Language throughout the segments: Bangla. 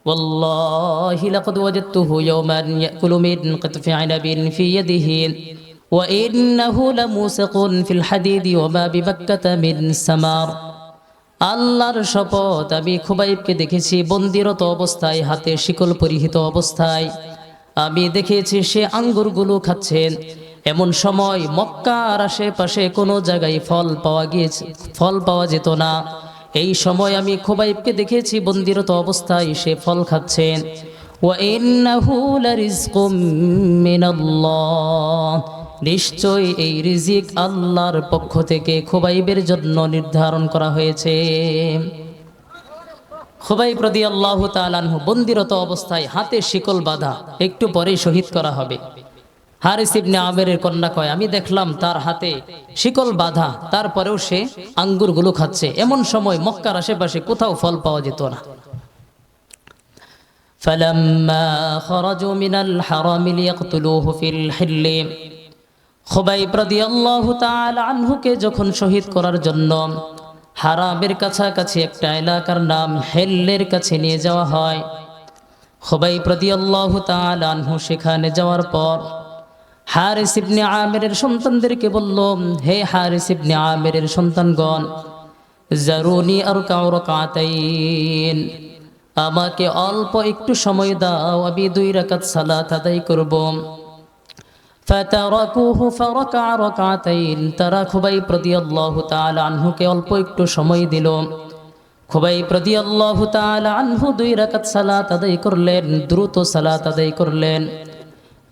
والله لقد وجدته يوما يأكل من قطف عنب في يده وإنه لموسق في الحديد وما بمكة من سمار। আল্লাহর শপথ, আমি খুবাইবকে দেখেছি বন্দিরত অবস্থায়, হাতে শিকল পরিহিত অবস্থায়। আমি দেখেছি সে আঙ্গুরগুলো খাচ্ছেন। এমন সময় মক্কার আশেপাশে কোনো জায়গায় ফল পাওয়া যেত না। এই সময় আমি খুবাইবকে দেখেছি বন্দিরত অবস্থায় সে ফল খাচ্ছেন। ওয়া ইন্নাহু লারিজকুম মিনাল্লাহ, নিশ্চয় এই রিজিক আল্লাহর পক্ষ থেকে খুবাইবের জন্য নির্ধারণ করা হয়েছে। খুবাইব রাদিয়াল্লাহু তাআলা আনহু বন্দিরত অবস্থায়, হাতে শিকল বাঁধা, একটু পরেই শহীদ করা হবে। হারিস ইবনে আমেরের কন্যা কয়, আমি দেখলাম তার হাতে শিকল বাঁধা, তারপরেও সে আঙ্গুরগুলো খাচ্ছে। এমন সময় মক্কার আশেপাশে কোথাও ফল পাওয়া যেত না। ফালাম্মা খরাজু মিনাল হারামি লিয়াকতুলুহু ফিল হিল্লি, খুবাইব রাদিয়াল্লাহু তাআলা আনহুকে যখন শহীদ করার জন্য হারামের কাছাকাছি একটা এলাকার নাম হিল্লের কাছে নিয়ে যাওয়া হয়, খুবাইব রাদিয়াল্লাহু তাআলা আনহু সেখানে যাওয়ার পর হারিস ইবনে আমিরের সন্তানদেরকে বলল, হে হারিস ইবনে আমিরের সন্তানগণ, জারুনি আরকাউ রাকাতাইন, আমাকে অল্প একটু সময় দাও, আমি 2 রাকাত সালাত আদায় করব। ফাতারাকুহু ফারাকা রাকাতাইন, তারা খুবাইব রাদিয়াল্লাহু তাআলা আনহুকে অল্প একটু সময় দিল। খুবাইব রাদিয়াল্লাহু তাআলা আনহু 2 রাকাত সালাত আদায় করলেন, দ্রুত সালাত আদায় করলেন।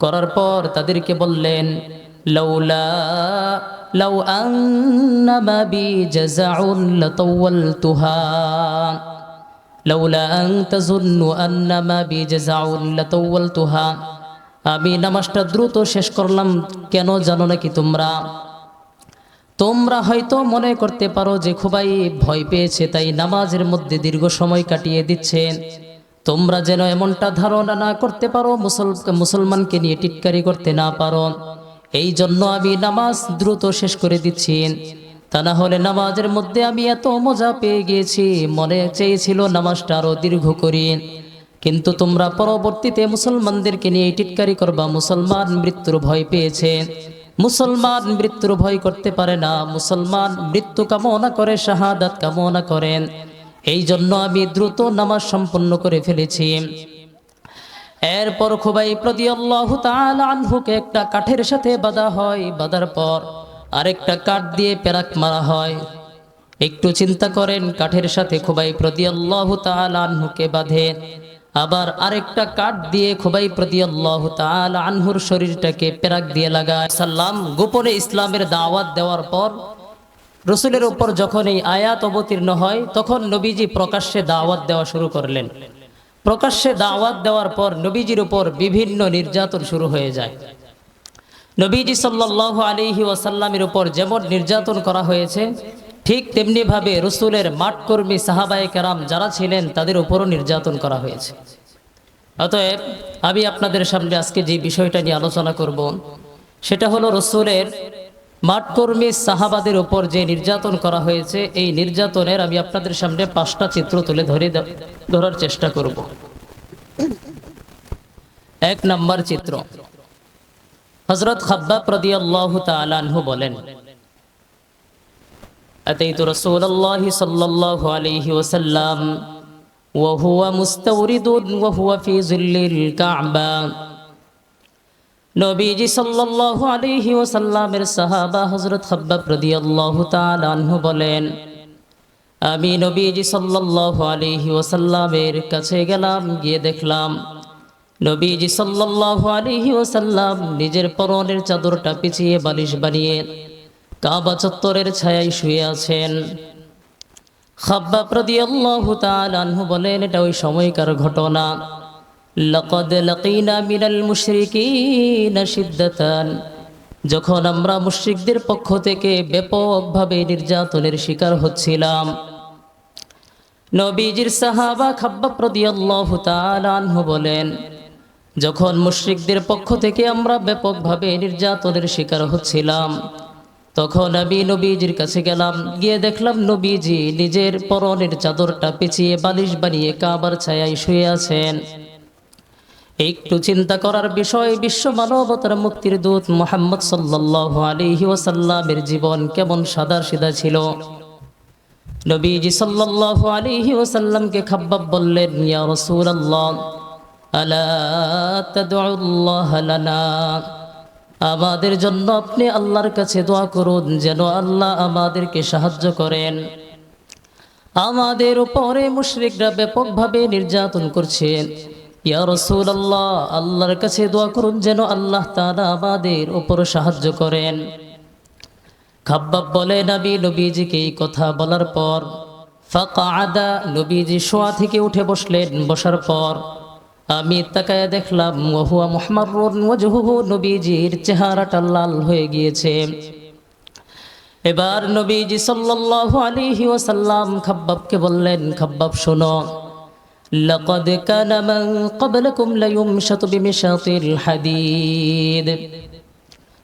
করার পর তাদেরকে বললেন, লাউ আন্নামা বি জাযাউন লাতাওয়ালতুহা, লাউলা আন তাযুন্নু আন্নামা বি জাযাউন লাতাওয়ালতুহা, আমি নামাজটা দ্রুত শেষ করলাম কেন জানো নাকি তোমরা হয়তো মনে করতে পারো যে খুবাইব ভয় পেয়েছে তাই নামাজের মধ্যে দীর্ঘ সময় কাটিয়ে দিচ্ছেন। তোমরা যেন এমনটা ধারণা না করতে পারো, মুসলমানকে নিয়ে টিটকারি করতে না পারো, এই জন্য আমি নামাজ দ্রুত শেষ করে দিচ্ছি। তা না হলে নামাজের মধ্যে আমি এত মজা পেয়ে গিয়েছি, মনে চেয়েছিল নামাজটা আরো দীর্ঘ করি, কিন্তু তোমরা পরবর্তীতে মুসলমানদেরকে নিয়ে টিটকারি করবা। মুসলমান মৃত্যুর ভয় পেয়েছে, মুসলমান মৃত্যুর ভয় করতে পারে না, মুসলমান মৃত্যু কামনা করে, শাহাদাত কামনা করেন, এই জন্য আমি দ্রুত নামাজ সম্পন্ন করে ফেলেছি। এরপর খুবাইব রাদিয়াল্লাহু তাআলা আনহুকে একটা কাঠের সাথে বাঁধা হয়, বাঁধার পর আরেকটা কাঠ দিয়ে পেরাক মারা হয়। একটু চিন্তা করেন, কাঠের সাথে খুবাইব রাদিয়াল্লাহু তাআলা আনহুকে বাঁধে, আবার আরেকটা কাঠ দিয়ে খুবাইব রাদিয়াল্লাহু তাআলা আনহুর শরীরটাকে পেরাক দিয়ে লাগায়। সাল্লাম গোপনে ইসলামের দাওয়াত দেওয়ার পর রসুলের উপর যখন এই আয়াত অবতীর্ণ হয়, তখন নবীজি প্রকাশ্যে দাওয়াত দেওয়া শুরু করলেন। প্রকাশ্যে দাওয়াত দেওয়ার পর নবীজির উপর বিভিন্ন নির্যাতন শুরু হয়ে যায়। নবীজি সাল্লাল্লাহু আলাইহি ওয়াসাল্লামের উপর যেমন নির্যাতন করা হয়েছে, ঠিক তেমনি ভাবে রসুলের মাঠকর্মী সাহাবায়ে কেরাম যারা ছিলেন তাদের উপরও নির্যাতন করা হয়েছে। অতএব আমি আপনাদের সামনে আজকে যে বিষয়টা নিয়ে আলোচনা করব, সেটা হলো রসুলের মাঠকর্মী সাহাবাদের উপর যে নির্যাতন করা হয়েছে, এই নির্যাতনের আমি আপনাদের সামনে 5টা চিত্র তুলে ধরার চেষ্টা করব। 1 নম্বর চিত্র, হযরত খাব্বাব রাদিয়াল্লাহু তাআলা আনহু বলেন, আতাইতু রাসূলুল্লাহি সাল্লাল্লাহু আলাইহি ওয়াসাল্লাম ওয়া হুয়া মুস্তাওরিদুন ওয়া হুয়া ফি যিল্লিল কাবা। নবীজি সাল্লাল্লাহু আলাইহি ওয়াসাল্লামের সাহাবা হযরত খাব্বাব রাদিয়াল্লাহু তাআলা আনহু বলেন, আমি নবীজি সাল্লাল্লাহু আলাইহি ওয়াসাল্লামের কাছে গেলাম, গিয়ে দেখলাম নবীজি সাল্লাল্লাহু আলাইহি ওয়াসাল্লাম নিজের পরনের চাদরটা পিছিয়ে বালিশ বানিয়ে কাবা চত্বরের ছায়ায় শুয়ে আছেন। খাব্বাব রাদিয়াল্লাহু তাআলা আনহু বলেন, এটা ওই সময়কার ঘটনা। লাকাদ লাকিনা মিনাল মুশরিকিনা শিদ্দাতান, যখন আমরা মুশরিকদের পক্ষ থেকে ব্যাপকভাবে নির্যাতনের শিকার হচ্ছিলাম। নবীজির সাহাবা খাব্বাব রাদিয়াল্লাহু তাআলা আনহু বলেন, যখন মুশরিকদের পক্ষ থেকে আমরা ব্যাপকভাবে নির্যাতনের শিকার হচ্ছিলাম, তখন আমি নবীজির কাছে গেলাম, গিয়ে দেখলাম নবীজি নিজের পরনের চাদরটা পেঁচিয়ে বালিশ বানিয়ে কাবার ছায়ায় শুয়ে আছেন। একটু চিন্তা করার বিষয়, বিশ্ব মানবতার মুক্তির দূত মুহাম্মদ সাল্লাল্লাহু আলাইহি ওয়াসাল্লামের জীবন কেমন সাদাসিধা ছিল। নবীজি সাল্লাল্লাহু আলাইহি ওয়াসাল্লামকে খাব্বাব বললেন, ইয়া রাসূলুল্লাহ আলা তাদউল্লাহ লানা, আমাদের জন্য আপনি আল্লাহর কাছে দোয়া করুন যেন আল্লাহ আমাদেরকে সাহায্য করেন। আমাদের উপরে মুশরিকরা ব্যাপকভাবে নির্যাতন করছেন। ইয়া রাসূলুল্লাহ, আল্লাহর কাছে দোয়া করুন যেন আল্লাহ তাআলা আমাদের উপর সাহায্য করেন। খাব্বাব বলে, নবীজিকে এই কথা বলার পর ফাকআদা, নবীজি শোয়া থেকে উঠে বসলেন। বসার পর আমি তাকায় দেখলাম ওয়াহুয়া মুহমাররুন ওয়াজহুহু, নবীজির চেহারাটা লাল হয়ে গিয়েছে। এবার নবীজি সাল্লাল্লাহু আলাইহি ওয়াসাল্লাম খাব্বাবকে বললেন, খাব্বাব শোনো, লাকাদ কানা মান ক্বাবলাকুম লায়ুমশাতু বিমিশাতিল হাদীদ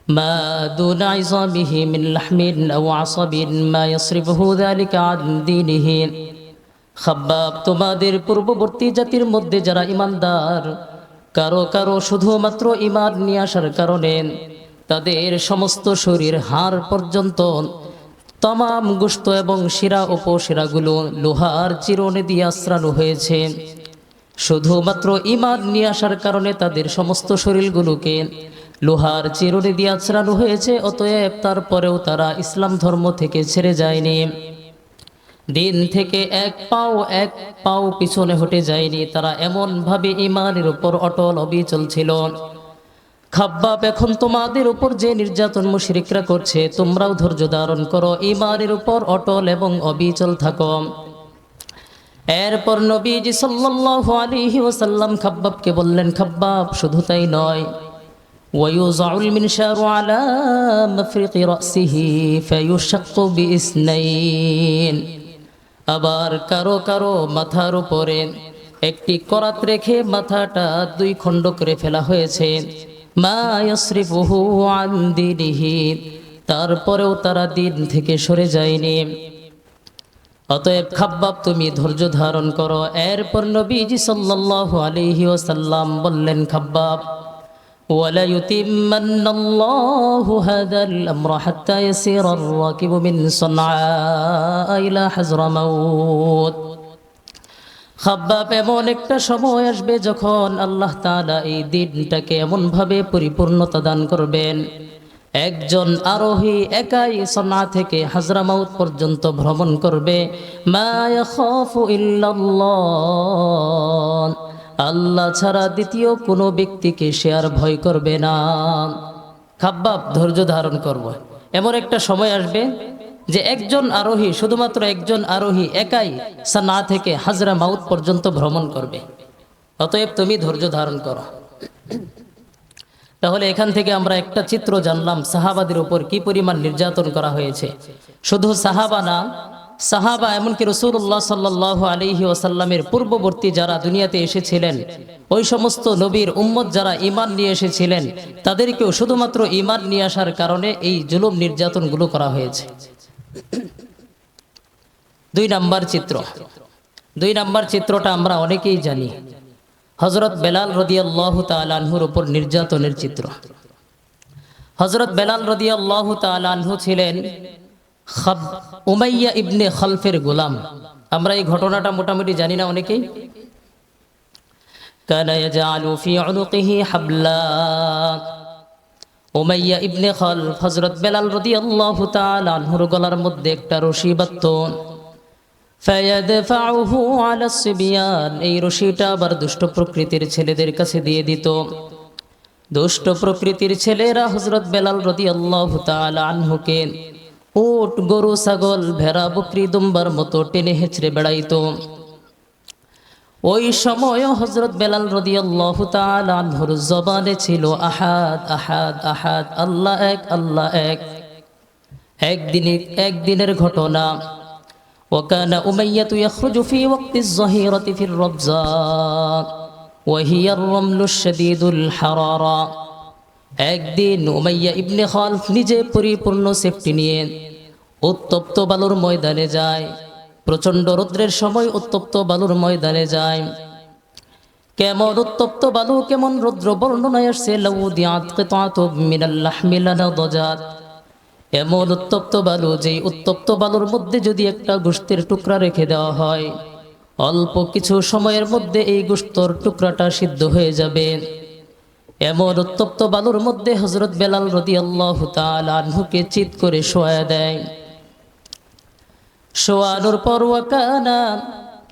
মা দুনা ইযামিহি মিন লাহমিন আও আসাবিন মা ইয়াসরিফুহু যালিকা আন দীনিহি। খাব্বাব, তোমাদের পূর্ববর্তী জাতির মধ্যে যারা ইমানদার, কারো কারো শুধুমাত্র ঈমান নিয়ে আসার কারণে তাদের সমস্ত শরীর হাড় পর্যন্ত তমাম গোশত এবং শিরা উপশিরাগুলো লোহার চিরুনি দিয়ে আশ্রানো হয়েছে। শুধুমাত্র ঈমান নিয়ে আসার কারণে তাদের সমস্ত শরীরগুলোকে লোহার চিরুনি দিয়ে আশ্রানো হয়েছে। অতএব তারপরেও তারা ইসলাম ধর্ম থেকে ছেড়ে যায়নি, দিন থেকে এক পাও পিছনে হটে যায়নি। তারা এমনভাবে ঈমানের উপর অটল অবিচল ছিল। খাব্বাব, এখন তোমাদের উপর যে নির্যাতন মুশরিকরা করছে, তোমরাও ধৈর্য ধারণ করো, ঈমানের উপর অটল এবং অবিচল থাকো। এরপর নবীজি সাল্লাল্লাহু আলাইহি ওয়াসাল্লাম খাব্বাবকে বললেন, খাব্বাব, শুধু তাই নয়, ওয়ায়ুযাউল মিনশারু আলা মাফরিকি রাসিহি ফায়ুশাক্কু বিইসনাইন, আবার কারো কারো মাথার উপরে একটি করাত রেখে মাথাটা দুই খণ্ড করে ফেলা হয়েছে। মা ইয়াসরিফুহু আন দীনিহি, তারপরেও তারা দিন থেকে সরে যায়নি। অতএব খাব্বাব, তুমি ধৈর্য ধারণ করো। এরপর নবীজি সাল্লাল্লাহু আলাইহি ওয়াসাল্লাম বললেন, খাব্বাব, ওয়ালা ইউতিম্মান্নাল্লাহু হাযাল আমরা হাত্তা ইয়াসিরার রাকিবু মিন সানআ ইলা হাজরামাউত। খাব্বাব, এমন একটা সময় আসবে যখন আল্লাহ তাআলা এই দিনটাকে এমনভাবে পরিপূর্ণতা দান করবেন, একজন আরোহী একাই সনা থেকে হাজরামাউত পর্যন্ত ভ্রমণ করবে। মা ইয়াখাফু ইল্লাল্লাহ, আল্লাহ ছাড়া দ্বিতীয় কোনো ব্যক্তিকে সে আর ভয় করবে না। খাব্বাব, ধৈর্য ধারণ করব। এমন একটা সময় আসবে যে একজন আরোহী, শুধুমাত্র একজন আরোহী একাই সানা থেকে হাজরামাউত পর্যন্ত ভ্রমণ করবে। অতএব তুমি ধৈর্য ধারণ করো। তাহলে এখান থেকে আমরা একটা চিত্র জানলাম সাহাবাদের উপর কি পরিমাণ নির্যাতন করা হয়েছে। শুধু সাহাবা না, সাহাবা এমনকি রাসূলুল্লাহ সাল্লাল্লাহু আলাইহি ওয়াসাল্লামের পূর্ববর্তী যারা দুনিয়াতে এসেছিলেন, ওই সমস্ত নবীর উম্মত যারা ঈমান নিয়ে এসেছিলেন, তাদেরকেও শুধুমাত্র ঈমান নিয়ে আসার কারণে এই জুলুম নির্যাতনগুলো করা হয়েছে। দুই নাম্বার চিত্রটা আমরা অনেকেই জানি, হযরত বেলাল রাদিয়াল্লাহু তাআলা আনহুর উপর নির্যাতনের চিত্র। হযরত বেলাল রাদিয়াল্লাহু তাআলা আনহু ছিলেন উমাইয়া ইবনে খালফের গোলাম। আমরা এই ঘটনাটা মোটামুটি জানি না অনেকেই। কানা ইয়াজআলু ফি উনুকিহি হাবলা, উমাইয়া ইবনে খালফ হযরত বেলাল রাদিয়াল্লাহু তাআলা আনহুর গলার মধ্যে একটা রশি বাঁধতেন। ফায়াদফাউহু আলা সিবিয়ান, এই রশিটা আবার দুষ্ট প্রকৃতির ছেলেদের কাছে দিয়ে দিত। দুষ্ট প্রকৃতির ছেলেরা হযরত বেলাল রাদিয়াল্লাহু তাআলা আনহুকে উট, গরু, ছাগল, ভেড়া, বকরি, দুম্বার মতো টেনে হেঁচড়ে বেড়াইত। ওই সময় হযরত বেলাল রাদিয়াল্লাহু তাআলা আনহুর জবানে ছিল আহাদ আহাদ আহাদ, আল্লাহ এক, আল্লাহ এক। একদিনের ঘটনা, وكان أمية يخرج في وقت الظهيرة في الربزاء وهي الرمل الشديد الحرارة। একদিন উমাইয়া ইবনে খালফ নিজে পরিপূর্ণ সেফটি নিয়ে উত্তপ্ত বালুর ময়দানে যায়। প্রচণ্ড রৌদ্রের সময় উত্তপ্ত বালুর ময়দানে যায়। কেমন উত্তপ্ত বালু, কেমন রৌদ্র, বর্ণনায় আসছে লাউদিয়াত কিতাতুম মিনাল লাহমি লানাদাজাত। এমন উত্তপ্ত বালু, যেই উত্তপ্ত বালুর মধ্যে যদি একটা গোশতের টুকরা রেখে দেওয়া হয়, অল্প কিছু সময়ের মধ্যে এই গোশতর টুকরাটা সিদ্ধ হয়ে যাবে। এমন উত্তপ্ত বালুর মধ্যে হযরত বেলাল রাদিয়াল্লাহু তাআলা আনহুকে চিৎ করে শোয়া দেয়। শোয়ানোর পর ওয়াকানা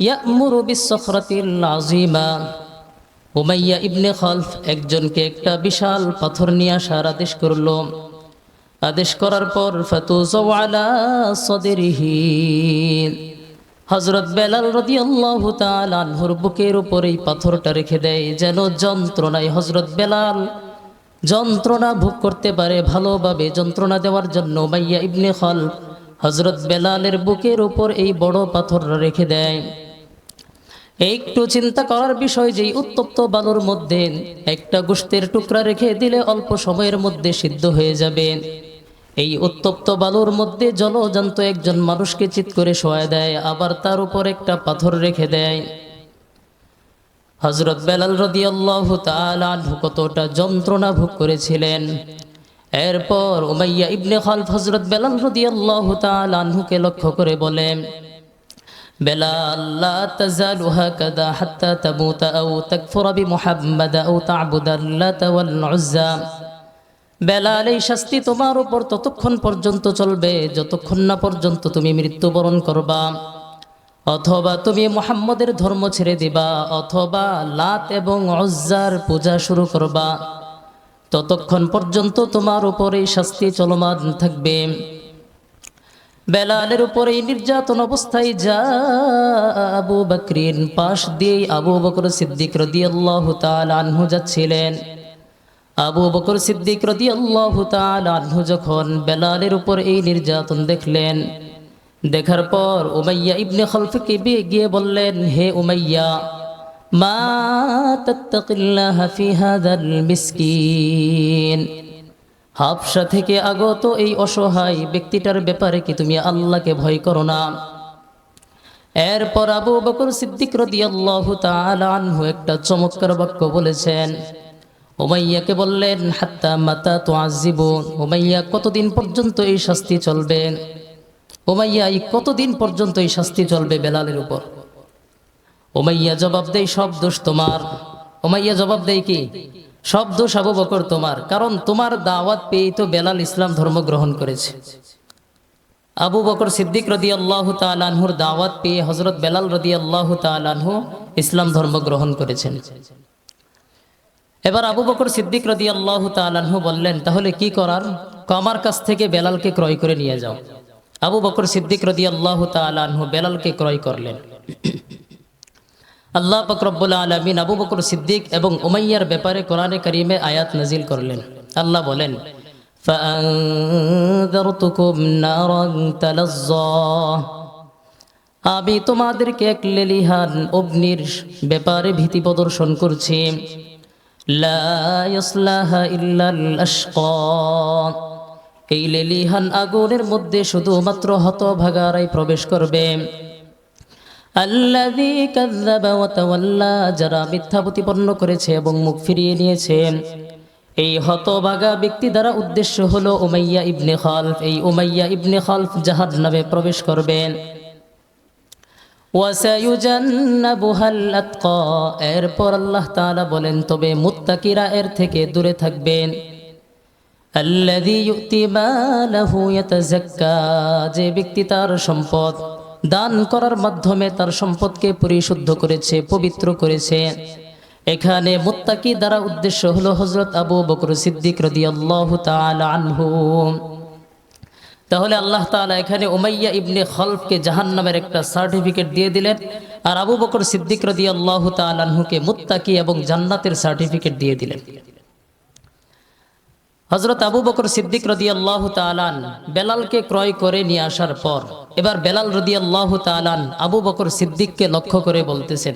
ইয়ামুরু বিস-সখরাতিল আযীমা, উমাইয়া ইবনে খালফ একজনকে একটা বিশাল পাথর নিয়ে আসার আদেশ করলো। আদেশ করার পর ফাতুযু আলা সাদরিহি, হযরত বেলাল রাদিয়াল্লাহু তাআলা আনহুর বুকের উপর এই পাথরটা রেখে দেয়, যেন যন্ত্রণায় হযরত বেলাল যন্ত্রণা ভোগ করতে পারে। ভালোভাবে যন্ত্রণা দেওয়ার জন্য উমাইয়া ইবনে খালফ হযরত বেলালের বুকের উপর এই বড় পাথরটা রেখে দেয়। একটু চিন্তা করার বিষয়, যেই উত্তপ্ত বালুর মধ্যে একটা গোশতের টুকরা রেখে দিলে অল্প সময়ের মধ্যে সিদ্ধ হয়ে যাবে। এই উত্তপ্ত বালুর মধ্যে জলজান্ত একজন মানুষকে চিৎ করে শোয়া দেয়, আবার তার উপর একটা পাথর রেখে দেয়। হযরত বেলাল রাদিয়াল্লাহু তাআলা আনহু কতটা যন্ত্রণা ভোগ করেছিলেন। এরপর উমাইয়া ইবনে খালফ হযরত বেলাল রাদিয়াল্লাহু তাআলা আনহুকে লক্ষ্য করে বলেন, বেলাল লা তাজালু হাকাদা হাত্তা তামুতা আও তাকফুরা বিমুহাম্মাদ আও তা'বুদাল্লাতা ওয়াল উজ্জা। বেলাল, এই শাস্তি তোমার উপর ততক্ষণ পর্যন্ত চলবে যতক্ষণ না পর্যন্ত তুমি মৃত্যুবরণ করবা, অথবা তুমি মুহাম্মদের ধর্ম ছেড়ে দিবা, অথবা লাত এবং উজ্জার পূজা শুরু করবা। ততক্ষণ পর্যন্ত তোমার উপর এই শাস্তি চলমান থাকবে। বেলালের উপর এই নির্যাতন অবস্থায় যা আবু বকরিন, পাশ দিয়ে আবু বকর সিদ্দিক রাদিয়াল্লাহু তাআলা আনহু যাচ্ছিলেন। আবু বকর সিদ্দিক রাদিয়াল্লাহু তাআলা আনহু যখন বেলালের উপর এই নির্যাতন দেখলেন, দেখার পর উমাইয়া ইবনে খালফকে গিয়ে বললেন, হে উমাইয়া, মা তাত্তাকিল্লাহা ফি হাযাল মিসকিন, হাবশা থেকে আগত এই অসহায় ব্যক্তিটার ব্যাপারে কি তুমি আল্লাহকে ভয় করো না? এরপর আবু বকর সিদ্দিক রাদিয়াল্লাহু তাআলা আনহু একটা চমৎকার বাক্য বলেছেন। উমাইয়াকে বললেন, হাত্তা মাতা তুআযিবুন, উমাইয়া কতদিন পর্যন্ত এই শাস্তি চলবে? উমাইয়া, এই কতদিন পর্যন্ত এই শাস্তি চলবে বেলালের উপর? উমাইয়া জবাব দেয়, সব দোষ তোমার। উমাইয়া জবাব দেয় কি? সব দোষ আবু বকর তোমার, কারণ তোমার দাওয়াত পেয়েই তো বেলাল ইসলাম ধর্ম গ্রহণ করেছে। আবু বকর সিদ্দিক রাদিয়াল্লাহু তাআলা আনহুর দাওয়াত পেয়ে হযরত বেলাল রাদিয়াল্লাহু তাআলা আনহু ইসলাম ধর্ম গ্রহণ করেছেন। এবার আবু বকর সিদ্দিক রাদিয়াল্লাহু তাআলা আনহু বললেন, তাহলে কি করার? আমার কাছ থেকে বেলালকে ক্রয় করে নিয়ে যাও। আবু বকর সিদ্দিক রাদিয়াল্লাহু তাআলা আনহু বেলালকে ক্রয় করলেন। আল্লাহ পাক রব্বুল আলামিন আবু বকর সিদ্দিক এবং উমাইয়ার ব্যাপারে কোরআনে কারীমে আয়াত নাজিল করলেন। আল্লাহ বলেন, ফাআনযারতুকুম নারান তালাজ্জা, আমি তোমাদেরকে এক লেলিহান অগ্নির ব্যাপারে ভীতি প্রদর্শন করছি। লা ইয়াসলাহা ইল্লাল আশকা, এই লেলিহান আগুনের মধ্যে শুধুমাত্র হতভাগারাই প্রবেশ করবে। আল্লাযী কাযযাবা ওয়া তাওয়াল্লা, যারা মিথ্যা প্রতিপন্ন করেছে এবং মুখ ফিরিয়ে নিয়েছে। এই হতভাগা ব্যক্তি দ্বারা উদ্দেশ্য হলো উমাইয়া ইবনে খালফ। এই উমাইয়া ইবনে খালফ জাহান্নামে প্রবেশ করবেন। ওয়া সায়ুজান্নাবুহাল আতকা, এরপর আল্লাহ তাআলা বলেন, তবে মুত্তাকিরা এর থেকে দূরে থাকবেন। আল্লাযী ইউতি মালাহু ইয়াতাযাক্কা, যে ব্যক্তি তার সম্পদ দান করার মাধ্যমে তার সম্পদকে পরিশুদ্ধ করেছে, পবিত্র করেছে। এখানে মুত্তাকি দ্বারা উদ্দেশ্য হলো হযরত আবু বকর সিদ্দিক রাদিয়াল্লাহু তাআলা আনহু। তাহলে আল্লাহ তাআলা এখানে উমাইয়া ইবনে খালফকে জাহান্নামের একটা সার্টিফিকেট দিয়ে দিলেন, আর আবু বকর সিদ্দিক রাদিয়াল্লাহু তাআলা আনহুকে মুত্তাকি এবং জান্নাতের সার্টিফিকেট দিয়ে দিলেন। হযরত আবু বকর সিদ্দিক রাদিয়াল্লাহু তাআলা বেলালকে ক্রয় করে নিয়ে আসার পর এবার বেলাল রাদিয়াল্লাহু তাআলা আবু বকর সিদ্দিককে লক্ষ্য করে বলতেছেন,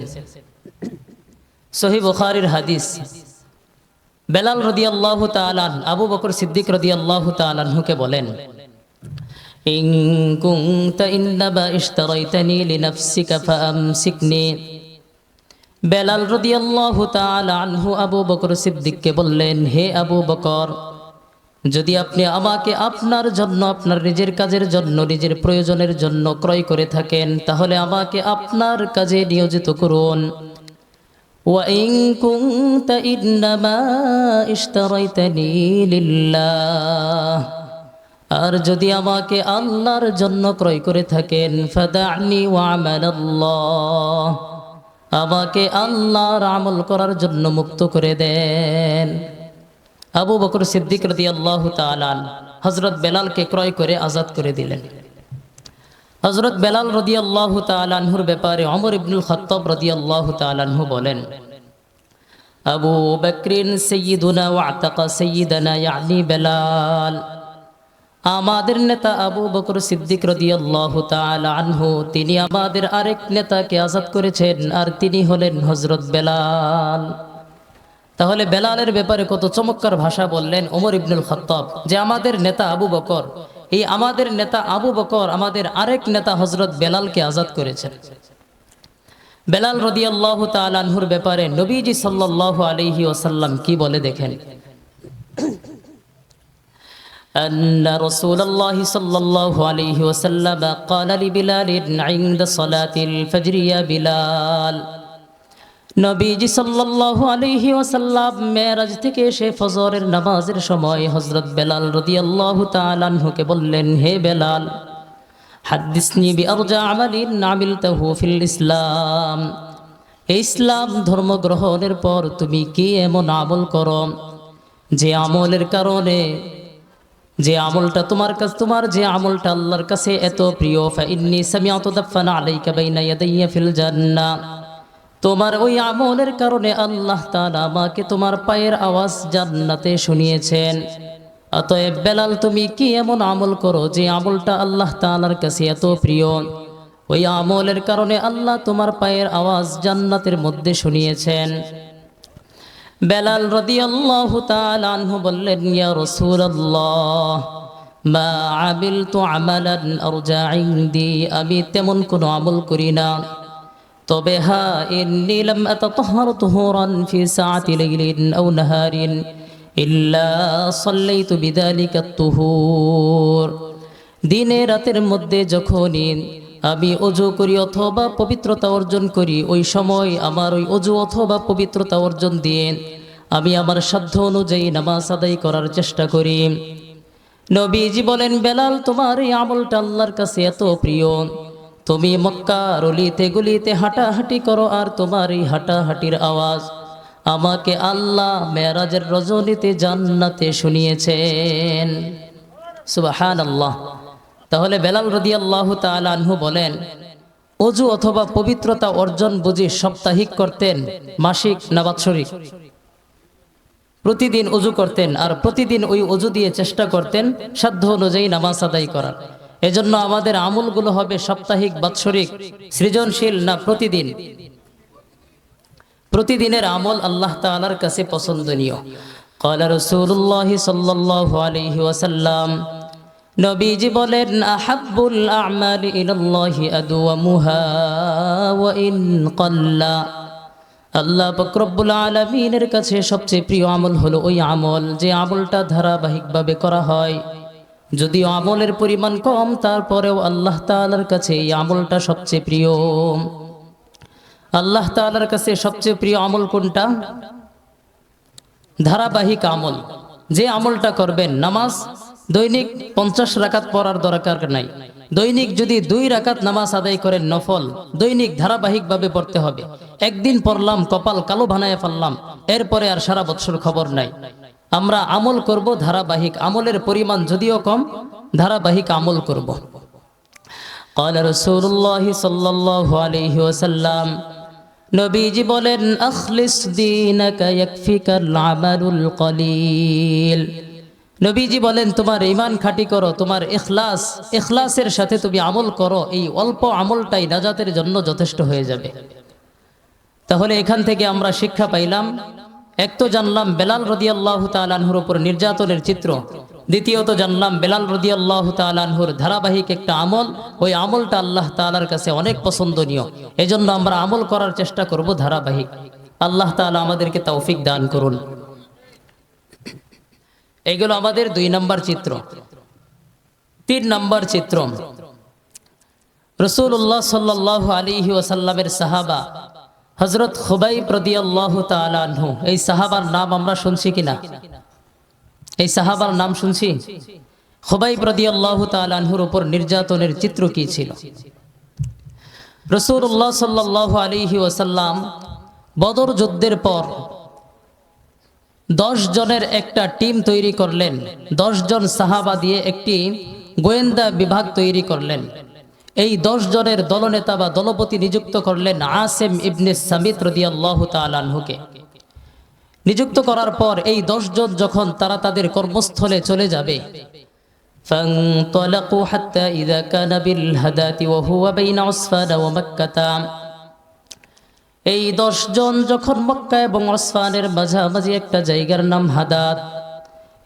সহিহ বুখারীর হাদিস, বেলাল রাদিয়াল্লাহু তাআলা আবু বকর সিদ্দিক রাদিয়াল্লাহু তাআলা আনহুকে বলেন, ইন কুনতা ইন্নামা ইশতারাইতানি লিনাফসিকা ফাআমসিকনি। বেলাল রাদিয়াল্লাহু তাআলা আনহু আবু বকর সিদ্দিককে বললেন, হে আবু বকর, যদি আপনি আমাকে আপনার জন্য, আপনার নিজের কাজের জন্য, নিজের প্রয়োজনের জন্য ক্রয় করে থাকেন, তাহলে আমাকে আপনার কাজে নিয়োজিত করুন। ওয়া ইন কুনতা ইন্নামা ইশতারাইতানি লিল্লাহ, আর যদি আমাকে আল্লাহর জন্য ক্রয় করে থাকেন, ফাদা'নি ওয়া আমালাল্লাহ, আমাকে আল্লাহর আমল করার জন্য মুক্ত করে দেন। আবু বকর সিদ্দিক রাদিয়াল্লাহু তাআলা হযরত বেলালকে ক্রয় করে আজাদ করে দিলেন। হযরত বেলাল রাদিয়াল্লাহু তাআলা আনহুর ব্যাপারে ওমর ইবনুল খাত্তাব রাদিয়াল্লাহু তাআলা আনহু বলেন, আবু বকরিন সাইয়্যিদুনা ওয়া আতাকা সাইয়্যিদানা ইয়ানি বেলাল। আমাদের নেতা আবু বকর সিদ্দিক রাদিয়াল্লাহু তাআলা আনহু, তিনি আমাদের আরেক নেতাকে আজাদ করেছেন, আর তিনি হলেন হযরত বেলাল। তাহলে বেলালের ব্যাপারে কত চমৎকার ভাষা বললেন ওমর ইবনুল খাত্তাব, যে আমাদের নেতা আবু বকর, এই আমাদের নেতা আবু বকর আমাদের আরেক নেতা হযরত বেলালকে আজাদ করেছেন। বেলাল রাদিয়াল্লাহু তাআলা আনহুর ব্যাপারে নবীজি সাল্লাল্লাহু আলাইহি ওয়াসাল্লাম কি বলে দেখেন, আন্না রাসূলুল্লাহ সাল্লাল্লাহু আলাইহি ওয়াসাল্লাম ক্বালা লিবিলাল ইনদা সালাতিল ফজর, ইয়া বিলাল। নবীজি সাল্লাল্লাহু আলাইহি ওয়াসাল্লাম মেরাজ থেকে এসে ফজরের নামাজের সময় হযরত বেলাল রাদিয়াল্লাহু তাআলা আনহুকে বললেন, হে বেলাল, হাদিসনি বিআরজা আমালিন আমিলতাহু ফিল ইসলাম। ইসলাম ধর্ম গ্রহণের পর তুমি কি এমন আমল করো যে আমলের কারণে, যে আমলটা তোমার কাছে, তোমার যে আমলটা আল্লাহর কাছে এত প্রিয়, ফাইন্নী সামিআতু দাফানা আলাইকা বাইনা ইয়াদাইয়া ফিল জান্নাহ, তোমার ওই আমলের কারণে আল্লাহ তাআলা আমাকে তোমার পায়ের আওয়াজ জান্নাতে শুনিয়েছেন। অতএব বেলাল, তুমি কি এমন আমল করো যে আমলটা আল্লাহ তাআলার কাছে এত প্রিয়, ওই আমলের কারণে আল্লাহ তোমার পায়ের আওয়াজ জান্নাতের মধ্যে শুনিয়েছেন। বেলাল রাদিয়াল্লাহু তাআলা আনহু বললেন, ইয়া রাসূলুল্লাহ, মা আমিলতু আমালান আরজা ইনদি, আমি তেমন কোনো আমল করি না, তবে হ্যাঁ, ইন্নী লাম আতাতাহহার তুহুরান ফি সাআতি লাইলিন আও নাহারিন ইল্লা সাল্লাইতু বিযালিকা তুহুর। দিনে রাতের মধ্যে যখনই আমি ওযু করি অথবা পবিত্রতা অর্জন করি, ওই সময় আমার ওই ওযু অথবা পবিত্রতা অর্জন দিয়ে আমি আমার সাধ্য অনুযায়ী নামাজ আদায় করার চেষ্টা করি। নবীজি বলেন, বেলাল, তোমার এই আমলটা আল্লাহর কাছে এত প্রিয়, তুমি মক্কার অলিতে গলিতে হাঁটাহাঁটি করো, আর তোমার এই হাঁটাহাঁটির আওয়াজ আমাকে আল্লাহ মেরাজের রজনীতে জান্নাতে শুনিয়েছেন। সুবহানাল্লাহ। তাহলে বেলাল রাদিয়াল্লাহু তাআলা আনহু বলেন, ওযু অথবা পবিত্রতা অর্জন বুঝি সাপ্তাহিক করতেন, মাসিক না বাৎসরিক? প্রতিদিন ওযু করতেন, আর প্রতিদিন ওই ওযু দিয়ে চেষ্টা করতেন সাধ্য অনুযায়ী নামাজ আদায় করার। এজন্য আমাদের আমলগুলো হবে সাপ্তাহিক, বাৎসরিক, সৃজনশীল না প্রতিদিন। প্রতিদিনের আমল আল্লাহ তাআলার কাছে পছন্দনীয়। ক্বালা রাসূলুল্লাহ সাল্লাল্লাহু আলাইহি ওয়াসাল্লাম, নবীজি বলেন, আহাব্বুল আ'মালি ইলাল্লাহি আদওয়ামুহা ওয়া ইন ক্বাল্লা। আল্লাহ পাক রব্বুল আলামিনের কাছে সবচেয়ে প্রিয় আমল হলো ওই আমল যে আমলটা ধারাবাহিকভাবে করা হয়। যদিও আমলের পরিমাণ কম, তারপরেও আল্লাহ তাআলার কাছে এই আমলটা সবচেয়ে প্রিয়। আল্লাহ তাআলার কাছে সবচেয়ে প্রিয় আমল কোনটা? ধারাবাহিক আমল। যে আমলটা করবেন, নামাজ দৈনিক 50 রাকাত পড়ার দরকার নাই। দৈনিক যদি 2 রাকাত নামাজ আদায় করেন নফল, দৈনিক ধারাবাহিকভাবে পড়তে হবে। একদিন পড়লাম, কপাল কালো বানায় ফেললাম, এরপরে আর সারা বছর খবর নাই। আমরা আমল করব ধারাবাহিক, আমলের পরিমাণ যদিও কম, ধারাবাহিক আমল করব। ক্বালা রাসূলুল্লাহ সাল্লাল্লাহু আলাইহি ওয়াসাল্লাম, নবীজি বলেন, আখলিস দীনাকা ইয়াকফিকাল আমালুল কলিল। নবীজি বলেন, তোমার ঈমান খাঁটি করো, তোমার ইখলাসের সাথে তুমি আমল করো, এই অল্প আমলটাই নাজাতের জন্য যথেষ্ট হয়ে যাবে। তাহলে এখান থেকে আমরা শিক্ষা পাইলাম, এক তো জানলাম বেলাল রাদিয়াল্লাহু তাআলা আনহুর উপর নির্যাতনের চিত্র, দ্বিতীয়ত জানলাম বেলাল রাদিয়াল্লাহু তাআলা আনহুর ধারাবাহিক একটা আমল, ওই আমলটা আল্লাহ তাআলার কাছে অনেক পছন্দনীয়। এজন্য আমরা আমল করার চেষ্টা করব ধারাবাহিক। আল্লাহ তাআলা আমাদেরকে তৌফিক দান করুন। এগুলো আমাদের 2 নম্বর চিত্র। 3 নম্বর চিত্র, রাসূলুল্লাহ সাল্লাল্লাহু আলাইহি ওয়াসাল্লামের সাহাবা হযরত খুবাইব রাদিয়াল্লাহু তাআলা আনহু। এই সাহাবার নাম আমরা শুনছি কিনা? এই সাহাবার নাম শুনছি। খুবাইব রাদিয়াল্লাহু তাআলা আনহুর উপর নির্যাতনের চিত্র কি ছিল? রাসূলুল্লাহ সাল্লাল্লাহু আলাইহি ওয়াসাল্লাম বদর যুদ্ধের পর 10 জনের একটা টিম তৈরি করলেন। 10 জন সাহাবা দিয়ে একটি গোয়েন্দা বিভাগ তৈরি করলেন। এই 10 জনের দলনেতা বা দলপতি নিযুক্ত করলেন আসিম ইবনে সামিত রাদিয়াল্লাহু তাআলা আনহুকে। নিযুক্ত করার পর এই 10 জন যখন তারা তাদের কর্মস্থলে চলে যাবে, ফানতালাকু হাত্তা ইযা কানা বিল হাদাতি ওয়া হুয়া বাইনা উসফানা ওয়া মাক্কাতা। এই 10 জন যখন মক্কা এবং উসফানের মাঝামাঝি একটা জায়গার নাম হাদাত,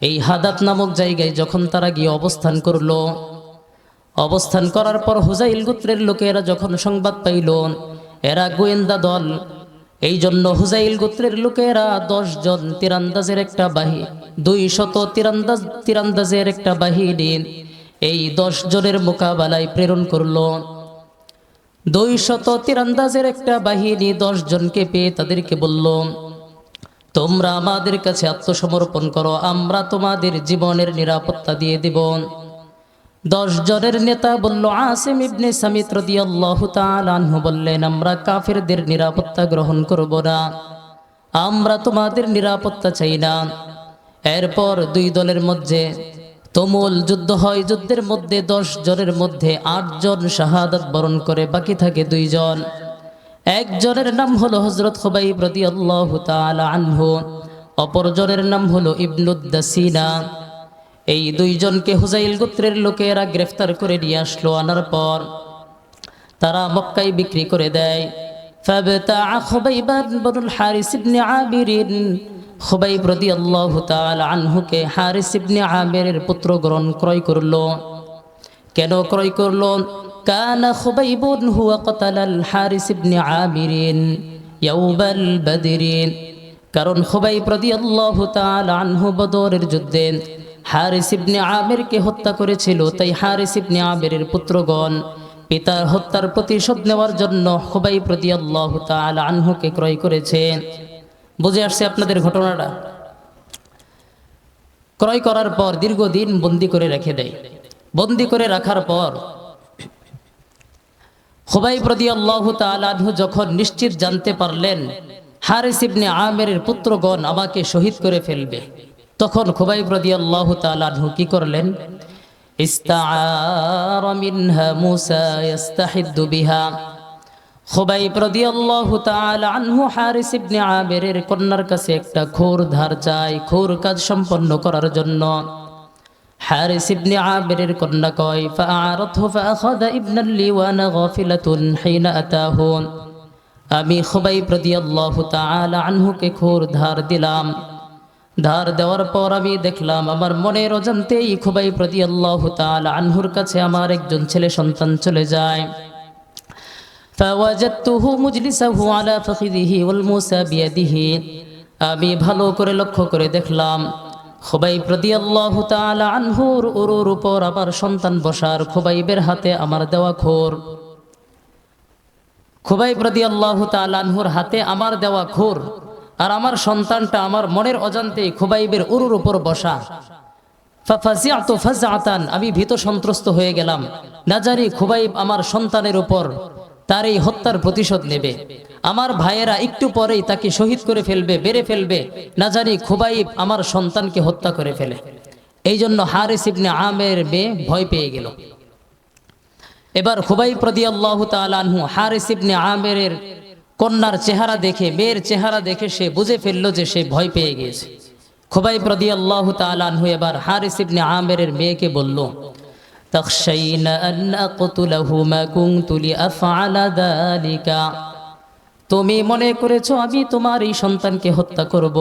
এই হাদাত নামক জায়গায় যখন তারা গিয়ে অবস্থান করলো, অবস্থান করার পর হুজাইল গোত্রের লোকেরা যখন সংবাদ পাইল এরা গোয়েন্দা দল, এই জন্য হুজাইল গোত্রের লোকেরা 10 জন তীরন্দাজের একটা বাহিনী, 200 তীরন্দাজের একটা বাহিনী এই 10 জনের মোকাবেলায় প্রেরণ করলো। 200 তীরন্দাজের একটা বাহিনী 10 জনকে পেয়ে তাদেরকে বলল, তোমরা আমাদের কাছে আত্মসমর্পণ করো, আমরা তোমাদের জীবনের নিরাপত্তা দিয়ে দেব। 10 জনের নেতা বলল, আসিম ইবনে সামিত রাদিয়াল্লাহু তাআলা আনহু বললেন, আমরা কাফেরদের নিরাপত্তা গ্রহণ করব না, আমরা তোমাদের নিরাপত্তা চাই না। এরপর 2 দলের মধ্যে তুমুল যুদ্ধ হয়। যুদ্ধের মধ্যে 10 জনের মধ্যে 8 জন শাহাদাত বরণ করে, বাকি থাকে 2 জন। একজনের নাম হলো হযরত খুবাইব রাদিয়াল্লাহু তাআলা আনহু, অপরজনের নাম হলো ইবনুদ দাসিনা। এই 2 জনকে হুজাইল গোত্রের লোকেরা গ্রেফতার করে নিয়ে আসলো। আনার পর তারা মক্কায় বিক্রি করে দেয়। ফাবতাআ খুবাইবান বিনুল হারিস ইবনে আবিরিন, খুবাইব রাদিয়াল্লাহু তাআলা আনহুকে হারিস ইবনে আমিরের পুত্রগণ ক্রয় করলো। কেন ক্রয় করলো? কানা খুবাইবুন হুয়া কাতালাল হারিস ইবনে আমিরিন ইয়াউমাল বদরিন। কারণ খুবাইব রাদিয়াল্লাহু তাআলা আনহু বদরের যুদ্ধে হারিস ইবনে আমিরকে হত্যা করেছিল। তাই হারিস ইবনে আমিরের পুত্রগণ পিতার হত্যার প্রতিশোধ নেওয়ার জন্য খুবাইব রাদিয়াল্লাহু তাআলা আনহুকে ক্রয় করেছেন। বুঝে আসছে আপনাদের ঘটনাটা? ক্রয় করার পর দীর্ঘদিন বন্দী করে রেখে দেয়। বন্দী করে রাখার পর খুবাইব রাদিয়াল্লাহু তাআলা আনহু যখন নিশ্চিত জানতে পারলেন হারিস ইবনে আমিরের পুত্রগণ আমাকে শহীদ করে ফেলবে, তখন খুবাইব রাদিয়াল্লাহু তাআলা আনহু কি করলেন? ইস্তাআরা মিনহা মুসা ইস্তাহিদ্দু বিহা। খুবাইব রাদিয়াল্লাহু তাআলা আনহু হারিস ইবনে আমিরের কন্যার কাছে একটা খোর ধার চায়, খোর কাজ সম্পন্ন করার জন্য। হারিস ইবনে আমিরের কন্যা কয়, ফাআরাতহু ফাআখাযা ইবনান লি ওয়া আনা গাফিলাতুন হিনা আতাহু। আমি খুবাইব রাদিয়াল্লাহু তাআলা আনহুকে খোর ধার দিলাম। ধার দেওয়ার পর আমি দেখলাম আমার মনের অজান্তেই খুবাইব রাদিয়াল্লাহু তাআলা আনহুর কাছে আমার একজন ছেলে সন্তান চলে যায়। ফাওয়াজাদতুহু মুজলিসাহু আলা ফাখিদিহি ওয়াল মুসা বিয়াদিহি। আমি ভালো করে লক্ষ্য করে দেখলাম খুবাইব রাদিয়াল্লাহু তাআলা আনহুর উরুর উপর আমার সন্তান বসার, খুবাইবের হাতে আমার দেওয়া খোর। খুবাইব রাদিয়াল্লাহু তাআলা আনহুর হাতে আমার দেওয়া খোর, আর আমার সন্তানটা আমার মনের অজান্তেই খুবাইবের উরুর উপর বসা। ফাফাজিআতু ফাজআতান, আমি ভীত সন্ত্রস্ত হয়ে গেলাম। না জানি খুবাইব আমার সন্তানের উপর তার এই হত্যার প্রতিশোধ নেবে, আমার ভাইয়েরা একটু পরেই তাকে শহীদ করে ফেলবে, মেরে ফেলবে। না জানি খুবাইব আমার সন্তানকে হত্যা করে ফেলে। এই জন্য হারিস ইবনে আমিরের মেয়ে ভয় পেয়ে গেল। এবার খুবাইব রাদিয়াল্লাহু তাআলা আনহু হারিস ইবনে আমিরের কন্যার চেহারা দেখে, মেয়ের চেহারা দেখে সে বুঝে ফেললো যে সে ভয় পেয়ে গিয়েছে। খুবাইব রাদিয়াল্লাহু তাআলা আনহু এবার হারিস ইবনে আমিরের মেয়েকে বলল, তাখশাইনা আন আকতুলাহু মা কুনতু লিআফআলা যালিকা। তুমি মনে করেছো আমি তোমার এই সন্তানকে হত্যা করব।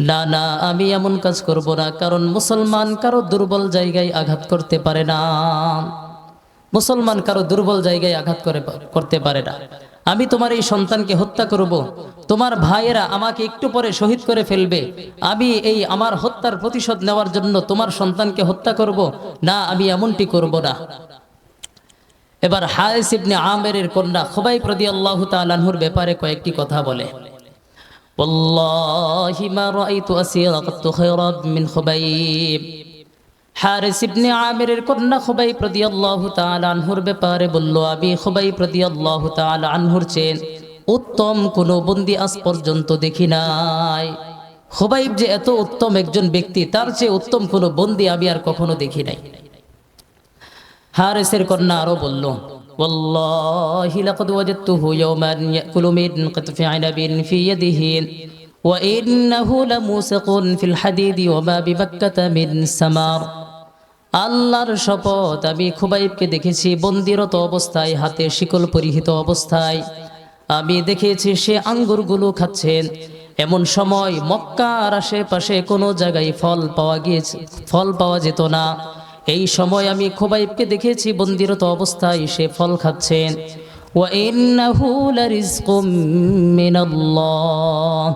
না না, আমি এমন কাজ করব না, কারণ মুসলমান কারো দুর্বল জায়গায় আঘাত করতে পারে না। মুসলমান কারো দুর্বল জায়গায় আঘাত করতে পারে না। আমি তোমার এই সন্তানকে হত্যা করব, তোমার ভাইয়েরা আমাকে একটু পরে শহীদ করে ফেলবে, আমি এই আমার হত্যার প্রতিশোধ নেওয়ার জন্য তোমার সন্তানকে হত্যা করব। না, আমি এমনটি করব না। এবার হারিস ইবনে আমেরের কন্যা খুবাইব রাদিয়াল্লাহু তাআলা আনহুর ব্যাপারে কয়েকটি কথা বলে। ওয়াল্লাহি মা রাআইতু আসীরা কাত্তু খায়রান মিন খুবাইব। হারিস ইবনে আমেরের কন্যা খুবাইব রাদিয়াল্লাহু তাআলা আনহুর ব্যাপারে বলল, আমি খুবাইব রাদিয়াল্লাহু তাআলা আনহুর চেয়ে উত্তম কোনো বন্দী আজ পর্যন্ত দেখি নাই। খুবাইব যে এত উত্তম একজন ব্যক্তি, তার চেয়ে উত্তম কোনো বন্দী আমি আর কখনো দেখি নাই। হারিসের কন্যা আরো বলল, ওয়াল্লাহি লাকাদ ওয়াজাদতুহু ইয়াওমান ইয়াকুলু মিন কিতফি আনাবিন ফি ইয়াদিহি ওয়া ইন্নাহু লামুসাকুন ফিল হাদিদি ওয়া মা বিবাক্কাতা মিন সামার। আল্লাহর শপথ, আমি খুবাইবকে দেখেছি বন্দিরত অবস্থায়, হাতে শিকল পরিহিত অবস্থায়। আমি দেখেছি সে আঙ্গুরগুলো খাচ্ছেন। এমন সময় মক্কার আশেপাশে কোনো জায়গায় ফল পাওয়া যেত না। এই সময় আমি খুবাইবকে দেখেছি বন্দিরত অবস্থায় সে ফল খাচ্ছেন। ওয়া ইন্নাহু লারিজকুম মিনাল্লাহ,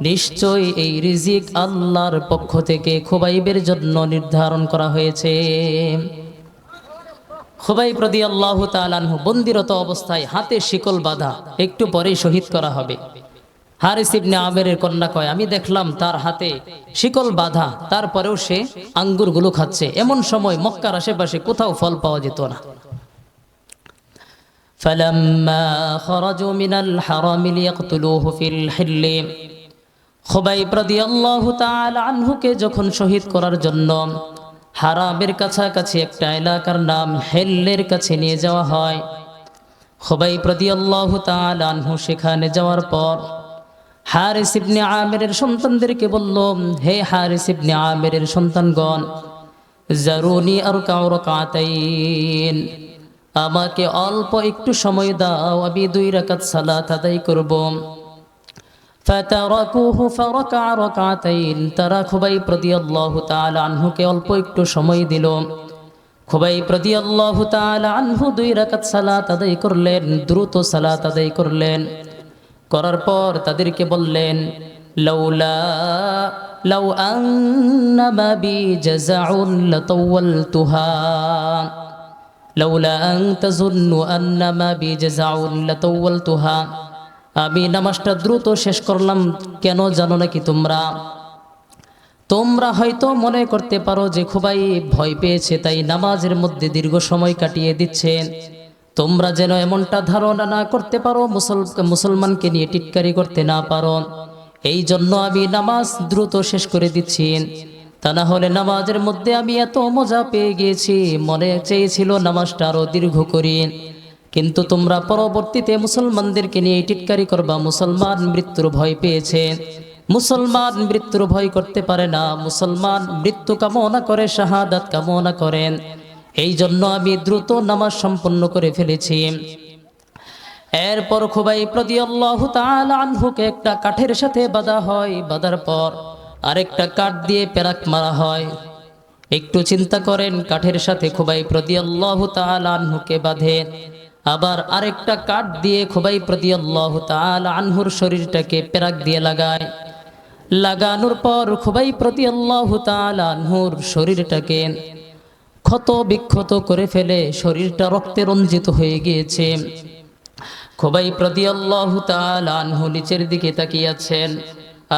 নিশ্চয় এই রিজিক আল্লাহর পক্ষ থেকে খুবাইবের জন্য নির্ধারণ করা হয়েছে। খুবাইব রাদিয়াল্লাহু তাআলা আনহু বন্দিরত অবস্থায়, হাতে শিকল বাঁধা, একটু পরেই শহীদ করা হবে। হারিস ইবনে আমেরের কন্যা কয়, আমি দেখলাম তার হাতে শিকল বাঁধা, তারপরেও সে আঙ্গুরগুলো খাচ্ছে। এমন সময় মক্কার আশেপাশে কোথাও ফল পাওয়া যেত না। ফালাম্মা খরাজু মিনাল হারামি লিয়াকতুলুহু ফিল হিল্লি, খুবাইব রাদিয়াল্লাহু তাআলা আনহুকে যখন শহীদ করার জন্য হারামের কাছাকাছি একটা এলাকার নাম হিল্লের কাছে নিয়ে যাওয়া হয়, খুবাইব রাদিয়াল্লাহু তাআলা আনহু সেখানে যাওয়ার পর হারিস ইবনে আমেরের সন্তানদেরকে বলল, হে হারিস ইবনে আমেরের সন্তানগণ, জারুনি আরকাউ রাকাতাইন, আমাকে অল্প একটু সময় দাও, আমি 2 রাকাত সালাত আদায় করব। ফাতারাকুহু ফারাকা রাকাতাইন, তারা খুবাইব রাদিয়াল্লাহু তাআলা আনহুকে অল্প একটু সময় দিল। খুবাইব রাদিয়াল্লাহু তাআলা আনহু 2 রাকাত সালাত আদায় করলেন, দ্রুত সালাত আদায় করলেন। করার পর তাদেরকে বললেন, লাউ আন্নামা বি জাযাউন লাতাওয়ালতুহা, লাউলা আন তাযুন্নু আন্নামা বি জাযাউন লাতাওয়ালতুহা, আমি নামাজটা দ্রুত শেষ করলাম কেন জানো নাকি তোমরা হয়তো মনে করতে পারো যে খুবাইব ভয় পেয়েছে তাই নামাজের মধ্যে দীর্ঘ সময় কাটিয়ে দিচ্ছেন। তোমরা যেন এমনটা ধারণা না করতে পারো, মুসলমানকে নিয়ে টিটকারি করতে না পারো, এই জন্য আমি নামাজ দ্রুত শেষ করে দিচ্ছি। তা না হলে নামাজের মধ্যে আমি এত মজা পেয়ে গিয়েছি, মনে চেয়েছিল নামাজটা আরো দীর্ঘ করি, কিন্তু তোমরা পরবর্তীতে মুসলমানদেরকে নিয়ে টিটকারি করবা। মুসলমান মৃত্যুর ভয় পেয়েছে, মুসলমান মৃত্যুর ভয় করতে পারে না, মুসলমান মৃত্যু কামনা করে, শাহাদাত কামনা করেন, এই জন্য আমি দ্রুত নামাজ সম্পন্ন করে ফেলেছি। এরপর খুবাইব রাদিয়াল্লাহু তাআলা আনহুকে একটা কাঠের সাথে বাঁধা হয়, বাঁধার পর আরেকটা কাঠ দিয়ে পেরাক মারা হয়। একটু চিন্তা করেন, কাঠের সাথে খুবাইব রাদিয়াল্লাহু তাআলা আনহুকে বাঁধে, আবার আরেকটা কাঠ দিয়ে খুবাইব রাদিয়াল্লাহু তাআলা আনহুর শরীরটাকে পেরাক দিয়ে লাগানোর পর খুবাইব রাদিয়াল্লাহু তাআলা আনহুর শরীরটাকে ক্ষত বিক্ষত করে ফেলে, শরীরটা রক্তে রঞ্জিত হয়ে গিয়েছে। খুবাইব রাদিয়াল্লাহু তাআলা আনহু নিচের দিকে তাকিয়ে আছেন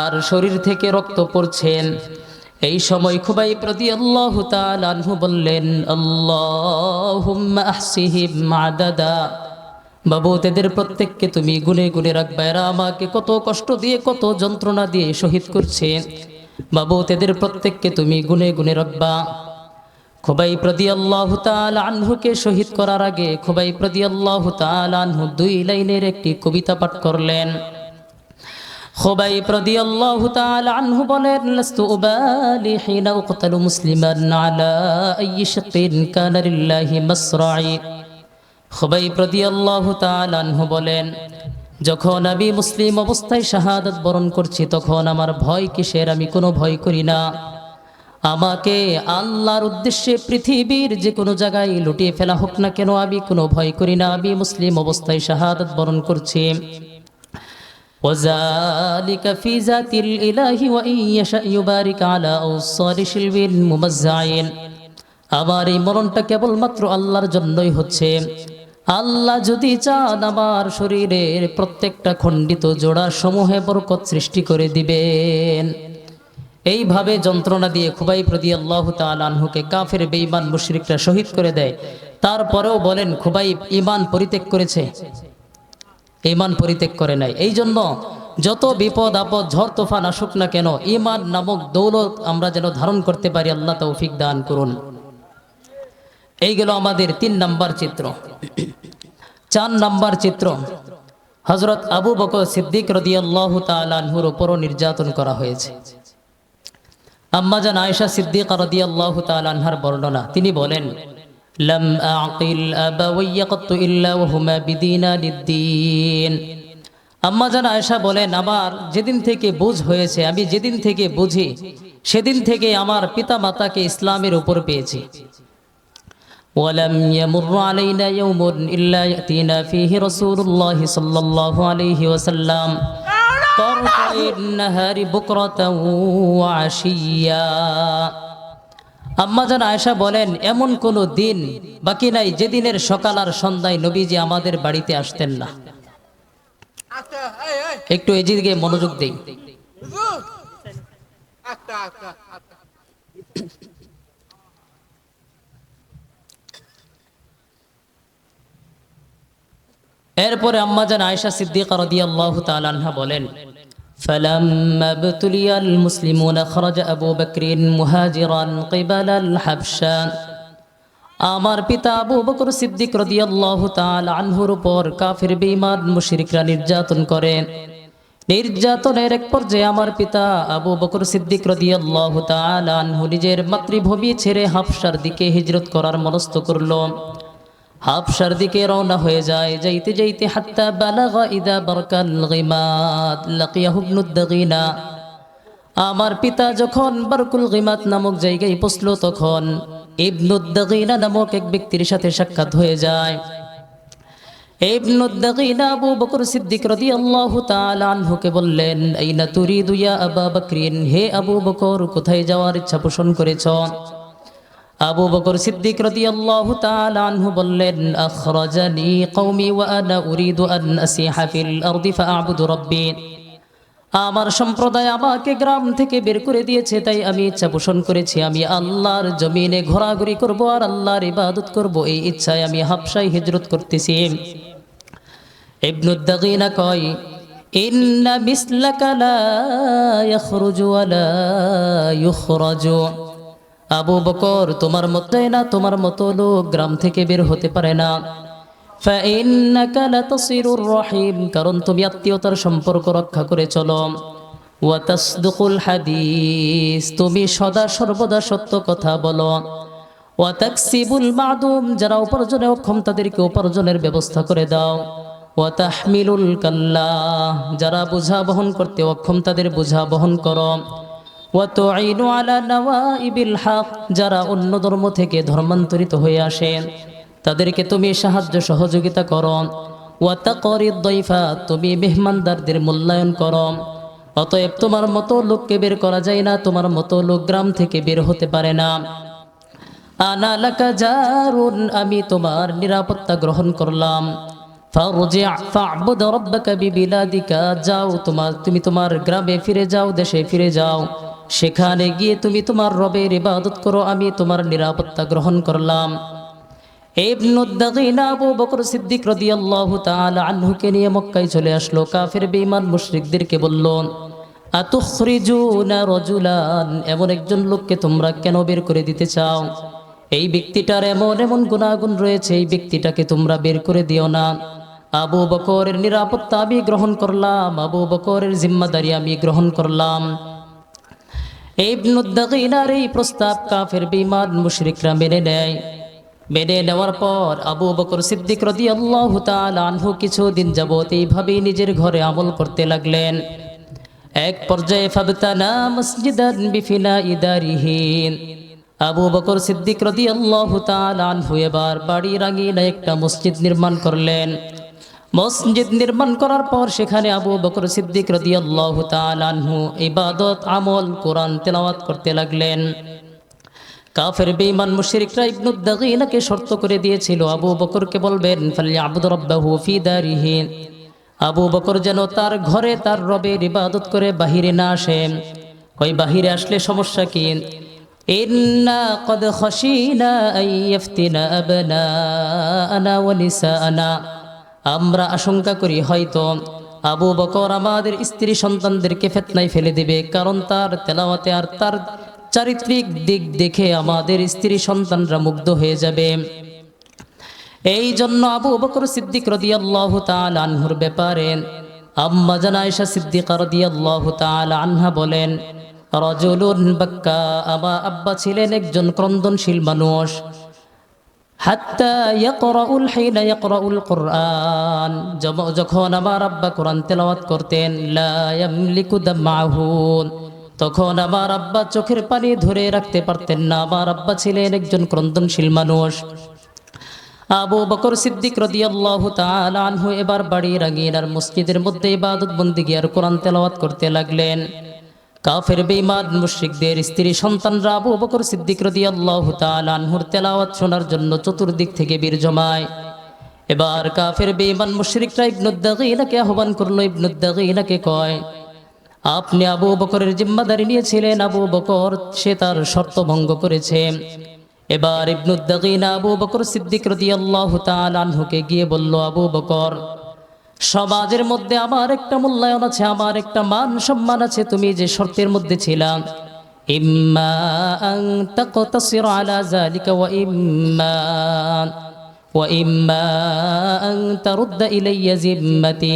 আর শরীর থেকে রক্ত পড়ছেন। এই সময় খুবাইব রাদিয়াল্লাহু তাআলা আনহু বললেন, আল্লাহুম্মা আহসিহিম আদাদা, বাবু এদের প্রত্যেককে তুমি গুনে গুনে রাখবা, এরা আমাকে কত কষ্ট দিয়ে কত যন্ত্রণা দিয়ে শহীদ করছে, বাবু এদের প্রত্যেককে তুমি গুনে গুনে রাখবা। খুবাইব রাদিয়াল্লাহু তাআলা আনহুকে শহীদ করার আগে খুবাইব রাদিয়াল্লাহু তাআলা আনহু 2 লাইনের একটি কবিতা পাঠ করলেন। খুবাইব রাদিয়াল্লাহু তাআলা আনহু বলেন, লাস্তু উবালি হিনা উকতালু মুসলিমান আলা আইয়ি শাকিন কানা লিল্লাহি মাসরাই। খুবাইব রাদিয়াল্লাহু তাআলা আনহু বলেন, যখন আমি মুসলিম অবস্থায় শাহাদাত বরণ করছি তখন আমার ভয় কিসের? আমি কোনো ভয় করি না। আমাকে আল্লাহর উদ্দেশ্যে পৃথিবীর যে কোনো জায়গায় লুটিয়ে ফেলা হোক না কেন, আমি কোনো ভয় করি না। আমি মুসলিম অবস্থায় শাহাদাত বরণ করছি। وذلك في ذات الإله وإن يشاء يبارك على أوصال شلب ممزعين। আমার এই মরণটা কেবলমাত্র আল্লাহর জন্যই হচ্ছে। আল্লাহ যদি চান আমার শরীরের প্রত্যেকটা খণ্ডিত জোড়া সমূহে বরকত সৃষ্টি করে দিবেন। এইভাবে যন্ত্রণা দিয়ে খুবাইব রাদিয়াল্লাহু তাআলা আনহুকে কাফের বেঈমান মুশরিকরা শহীদ করে দেয়। তারপরেও বলেন খুবাইব ঈমান পরিত্যাগ করেছে? ঈমান পরিত্যাগ করে নাই। এই জন্য যত বিপদ আপদ ঝড় তুফান আসুক না কেন, ঈমান নামক দৌলত আমরা যেন ধারণ করতে পারি, আল্লাহ তৌফিক দান করুন। এই গেল আমাদের 3 নাম্বার চিত্র। 4 নাম্বার চিত্র, হযরত আবু বকর সিদ্দিক রাদিয়াল্লাহু তাআলা আনহুর উপরও নির্যাতন করা হয়েছে। আম্মাজান আয়েশা সিদ্দিকা রাদিয়াল্লাহু তাআলা আনহার বর্ণনা, তিনি বলেন, লাম আকিল আবাওয়াইয়া কত ইল্লা ওয়াহুমা বিদিনানিদ্দিন। আম্মাজান আয়েশা বলেন, আমার যেদিন থেকে বুঝ হয়েছে, আমি যেদিন থেকে বুঝি সেদিন থেকে আমার পিতা মাতাকে ইসলামের উপর পেয়েছি। ওয়ালাম ইয়ামুর আলাইনা ইয়াউমুন ইল্লা ইয়াতিনা ফীহি রাসূলুল্লাহ সাল্লাল্লাহু আলাইহি ওয়াসাল্লাম তারফাইন নাহারি বুকরাতাও ওয়া আশিয়া। আম্মাজান আয়েশা বলেন, এমন কোনো দিন বাকি নাই যেদিনের সকাল আর সন্ধ্যায় নবীজি আমাদের বাড়িতে আসতেন না। একটু এদিকে মনোযোগ দেই। এরপরে আম্মাজান আয়েশা সিদ্দিকা রাদিয়াল্লাহু তাআলা আনহা বলেন, فلما ابتلي المسلمون خرج أبو بكر مهاجرا قبل الحبشة। আমার পিতা আবু বকর সিদ্দিক রাদিয়াল্লাহু তাআলা আনহুর উপর কাফির বেঈমান মুশরিকরা নির্যাতন করেন। নির্যাতনের এক পর্যায়ে আমার পিতা আবু বকর সিদ্দিক রাদিয়াল্লাহু তাআলা আনহু নিজের মাতৃভূমি ছেড়ে হাবশার দিকে হিজরত করার মনস্থ করল। হাবশার দিকে রওনা হয়ে যায়। যাইতে যাইতে হাত্তা বালাগা ইদা বারকাল গিমাত লাকিয়াহু ইবনুদ দাগিনা। আমার পিতা যখন বারকুল গিমাত নামক জায়গায় পৌঁছলো তখন ইবনুদ দাগিনা নামক এক ব্যক্তির সাথে সাক্ষাৎ হয়ে যায়। ইবনুদ দাগিনা আবু বকর সিদ্দিক রাদিয়াল্লাহু তাআলা আনহুকে বললেন, আইনা তুরিদু ইয়া আবা বকরিন, হে আবু বকর কোথায় যাওয়ার ইচ্ছা পোষণ করেছ? আবু বকর সিদ্দিক রাদিয়াল্লাহু তাআলা আনহু বললেন, আখরাজানি কওমি ওয়া আনা উরিদু আন আসিহা ফিল আরদি ফাআবুদু রাব্বি। আমার সম্প্রদায় আমাকে গ্রাম থেকে বের করে দিয়েছে, তাই আমি ইচ্ছা পোষণ করেছি আমি আল্লাহর জমিনে ঘোরাঘুরি করব আর আল্লাহর ইবাদত করব। এই ইচ্ছায় আমি হাবশায় হিজরত করতেছি। ইবনুদ দাগিনা কয়, ইন্না মিসলাকা লা ইয়াখরুজু ওয়া লা ইউখরাজু। আবু বকর, তোমার মতই না, তোমার মতো লোক গ্রাম থেকে বের হতে পারে না। ফাইন্নাকা লাতাসিরুর রহিম, কারণ তুমি আত্মীয়তার সম্পর্ক রক্ষা করে চলো। ওয়া তাসদুকুল হাদিস, তুমি সদা সর্বদা সত্য কথা বলো। ওয়া তাকসিবুল মাদুম, যারা উপার্জনে অক্ষম তাদেরকে উপার্জনের ব্যবস্থা করে দাও। ওয়া তাহমিলুল কাল্লা, যারা বোঝা বহন করতে অক্ষম তাদের বোঝা বহন করো। ওয়া তুঈনু আলা নওয়াইবিল হক, যারা অন্য ধর্ম থেকে ধর্মান্তরিত হয়ে আসেন তাদেরকে তুমি সাহায্য সহযোগিতা করো। ওয়া তাকরিদ দাইফা, তুমি মেহমানদারদের মূল্যায়ন করো। অতএব তোমার মতো লোককে বের করা যায় না, তোমার মতো লোক গ্রাম থেকে বের হতে পারে না। আনা লাকা জারুন, আমি তোমার নিরাপত্তা গ্রহণ করলাম। ফারজি ফা'বুদ রাব্বাকা বিবিলাদিকা, যাও তুমি তোমার গ্রামে ফিরে যাও, দেশে ফিরে যাও, সেখানে গিয়ে তুমি তোমার রবের ইবাদত করো, আমি তোমার নিরাপত্তা গ্রহণ করলাম। ইবনুদ দাগিনা আবু বকর সিদ্দিক রাদিয়াল্লাহু তাআলা আনহুকে নিয়ে মক্কায় চলে আসলো। কাফির বেঈমান মুশরিকদেরকে বলল, আতুখরিজুনা রাজুলান, এমন একজন লোককে তোমরা কেন বের করে দিতে চাও? এই ব্যক্তিটার এমন এমন গুনাহগুণ রয়েছে, এই ব্যক্তিটাকে তোমরা বের করে দিও না। আবু বকরের নিরাপত্তা আমি গ্রহণ করলাম, আবু বকরের জিম্মাদারি আমি গ্রহণ করলাম। ইবনুদ দাগিনার এই প্রস্তাব কাফের বেঈমান মুশরিকরা মেনে নেয়। মেনে নেওয়ার পর আবু বকর সিদ্দিক রাদিয়াল্লাহু তাআলা আনহু কিছুদিন যাবত এইভাবেই নিজের ঘরে আমল করতে লাগলেন। এক পর্যায়ে ফাবতানা মসজিদান বিফিনাই দারিহি, আবু বকর সিদ্দিক রাদিয়াল্লাহু তাআলা আনহু এবার বাড়ির আঙিনায় একটা মসজিদ নির্মাণ করলেন। মসজিদ নির্মাণ করার পর সেখানে আবু বকর সিদ্দিক রাদিয়াল্লাহু তাআলা আনহু ইবাদত আমল কোরআন তেলাওয়াত করতে লাগলেন। কাফের বেঈমান মুশরিকরা ইবনু দাগীনাকে শর্ত করে দিয়েছিল আবু বকরকে বলবেন ফালইয়াবুদ রাব্বাহু ফি দারিহি, আবু বকর যেন তার ঘরে তার রবের ইবাদত করে বাহিরে না আসে। কই বাহিরে আসলে সমস্যা কি? ইন্না কদ খাশিনা আইয়াফতিনা আবনাআনা ওয়া নিসাআনা, আমরা আশঙ্কা করি হয়তো আবু বকর আমাদের স্ত্রী সন্তানদেরকে ফিতনায় ফেলে দিবে, কারণ তার তেলাওয়াতে আর তার চারিত্রিক দিক দেখে আমাদের স্ত্রী সন্তানরা মুগ্ধ হয়ে যাবে। এই জন্য আবু বকর সিদ্দিক রাদিয়াল্লাহু তাআলা আনহুর ব্যাপারে আম্মা জান আয়েশা সিদ্দিকা রাদিয়াল্লাহু তাআলা আনহা বলেন, রাজুলুন বাক্কা, আমার আব্বা ছিলেন একজন ক্রন্দনশীল মানুষ। হাত্তা ইয়াকরাউল হিনা ইয়াকরাউল কুরআন, যখন আমার আব্বা কোরআন তেলাওয়াত করতেন, লা ইয়ামলিকু দামাহু, তখন আমার আব্বা চোখের পানি ধরে রাখতে পারতেন না। আমার আব্বা ছিলেন একজন ক্রন্দনশীল মানুষ। আবু বকর সিদ্দিক রাদিয়াল্লাহু তাআলা আনহু এবার বাড়ির আঙিনার মসজিদের মধ্যে ইবাদত বন্দেগী আর কোরআন তেলাওয়াত করতে লাগলেন। কাফের বেঈমান মুশরিকদের স্ত্রী সন্তানরা আবু বকর সিদ্দিক রাদিয়াল্লাহু তাআলা আনহুর তেলাওয়াত শোনার জন্য চতুর্দিক থেকে বীর জমায়। এবার কাফের বেঈমান মুশরিকরা ইবনু দাগীনাকে আহ্বান করলো। ইবনু দাগীনাকে কয়, আপনি আবু বকরের জিম্মাদারি নিয়েছিলেন, আবু বকর সে তার শর্ত ভঙ্গ করেছে। এবার ইবনু দাগীনা আবু বকর সিদ্দিক রাদিয়াল্লাহু তাআলা আনহুকে গিয়ে বলল, আবু বকর, সমাজের মধ্যে আমার একটা মূল্যায়ন আছে, আমার একটা মান সম্মান আছে। তুমি যে শর্তের মধ্যে ছিলা, ইম্মা আন তাকতাসির আলা যালিকা ওয়া ইম্মা আন তারুদ্দা ইলাইয়া জিম্মাতি,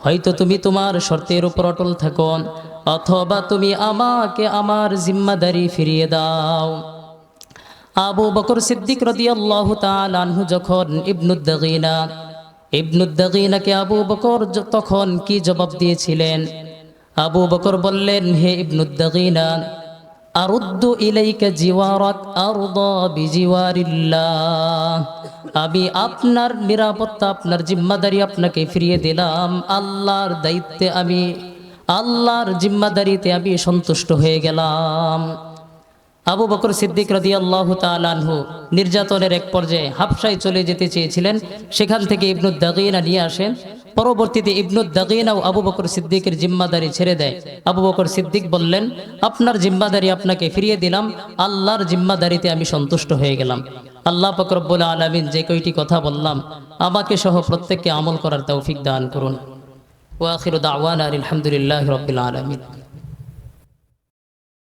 হয়তো তুমি তোমার শর্তের উপর অটল থাকো, অথবা তুমি আমাকে আমার জিম্মাদারি ফিরিয়ে দাও। আবু বকর সিদ্দিক রাদিয়াল্লাহু তাআলা আনহু যখন ইবনু দাগীনাকে আবু বকর তখন কি জবাব দিয়েছিলেন? আবু বকর বললেন, হে ইবনু দাগীনা, আরুদ্দু ইলাইকা জিওয়ারাক আরদা বিজিওয়ারিল্লাহ, আমি আপনার নিরাপত্তা, আপনার জিম্মাদারি আপনাকে ফিরিয়ে দিলাম। আল্লাহর দায়িত্বে আমি, আল্লাহর জিম্মাদারিতে আমি সন্তুষ্ট হয়ে গেলাম। আবু বকর সিদ্দিক রাদিয়াল্লাহু তাআলা আনহু নির্যাতনের এক পর্যায়ে হাবশায় চলে যেতে চেয়েছিলেন। সেখান থেকে ইবনু দাগীনা নিয়ে আসেন। পরবর্তীতে ইবনু দাগীনাও আবু বকর সিদ্দিকের জিম্মাদারি ছেড়ে দেয়। আবু বকর সিদ্দিক বললেন, আপনার জিম্মাদারি আপনাকে ফিরিয়ে দিলাম, আল্লাহর জিম্মাদারিতে আমি সন্তুষ্ট হয়ে গেলাম। আল্লাহ পাক রব্বুল আলামিন যে কয়টি কথা বললাম আমাকে সহ প্রত্যেককে আমল করার তৌফিক দান করুন। ওয়া আখিরু দাওয়ানা আলহামদুলিল্লাহি রাব্বিল আলামিন।